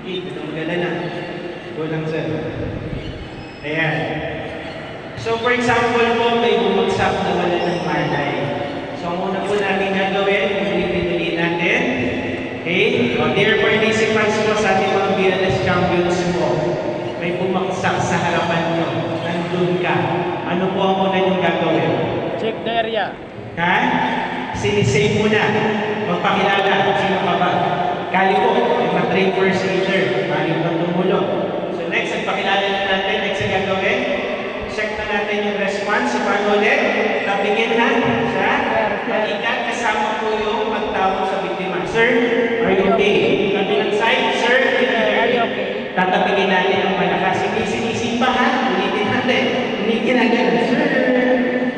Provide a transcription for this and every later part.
Okay, ito maganda na. Go lang, sir. Ayan. So, for example po, may bumagsak na wala ng malay. So, ang una po natin gagawin, pinili natin. Okay? So, dear participants po sa ating mga BLS champions po, may bumagsak sa harapan nyo. Nandun ka. Ano po ang una nyo gagawin? Check the area. Ha? Sinisave mo na. Magpakilala. Sino ka ba? Kali po, yung na-train first aider. Kali po tumulong. So next, nagpakilala na natin. Next ang gagawin. Check na natin yung response. So paano ulit? Tapigin ha? Sa balikat kasama po yung pagtawag sa biktima. Sir, are you okay? Kabilang side, sir, Are you okay? tatapigin natin ang malakas. Hindi sinisip pa ha? Ulitin natin. Hindi ginagano. Sir,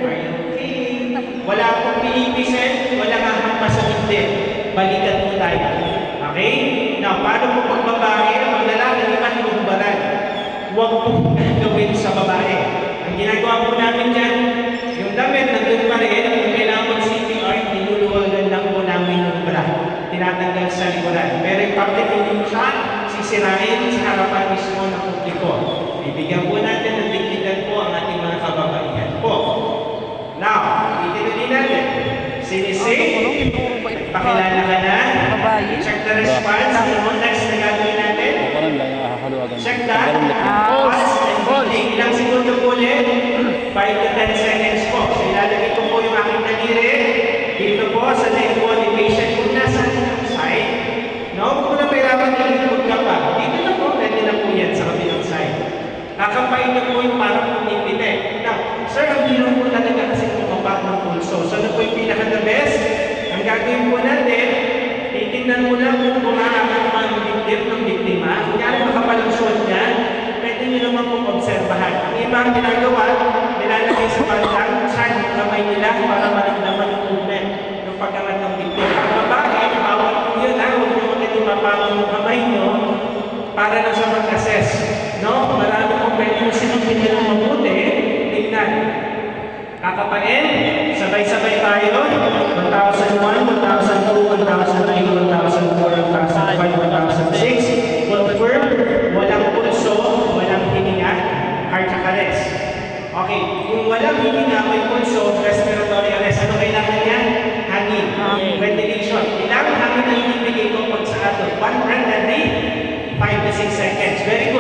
are you okay? Wala akong pinipisin. Wala kang hampas sa dibdib. Balikat mo tayo. Okay? Now, paano po pagbabae? Pag lalaki, iba lumbaran. Huwag po gagawin sa babae. Ang ginagawa po namin dyan, yung damit nandun pa rin, kung kailangan mag-CPR, tinuluwagan lang po namin yung bra. Tinatanggal sa likuran. Pero yung public hindi siya, sisirain sa harapan mismo ng publiko. Bibigyan po natin ng dignitan po ang ating mga kababaihan po. Now, itinuli natin. Sinisig, pakilala ka na, check the response. Ang next na gagawin natin, check that. Pause and holding. Ilang segundo po ulit? 5 to 10 seconds po. So, ilalagay ko po yung aking taliri. Dito po sa neck po ni patient kung nasa side. No? Kung napirapan nyo, likod ka pa. Dito na po, pwede na po yan sa kabilang side. Kakampain niyo po yung parang pumipite. Now, sir, ang hirap po talaga kasi pumapak ng pulso. So, ano po yung pinaka-the best? Ang gagawin po natin, titignan mo lang kung kumaangat ang dibdib ng biktima. Kunyari makapalang suot niya, pwede nyo naman pong obserbahan. Ang ibang ginagawa, nilalagay sa bandang, saan yung kamay nila para maramdaman yung movement ng pagkangat ng biktima. Ang babae, bawal po yun ha, huwag nyo magiging mapawang yung kamay nyo para lang sa mag-assess. No? Marami kong pwede mo sinupin nyo ng mabuti, tingnan. Kakapain, sabay-sabay tayo. 1,001, 1,002, 1,009, 1,004, 1,005, 1,006. Confirm, walang pulso, walang hininga, heart arrest. Okay, kung walang hininga, may pulso, respiratory arrest. Ano kailangan yan? Hangin. Ventilation. Ilang hangin ang ibigay ko pag sa ato? 1 breath every 5 to 6 seconds. Very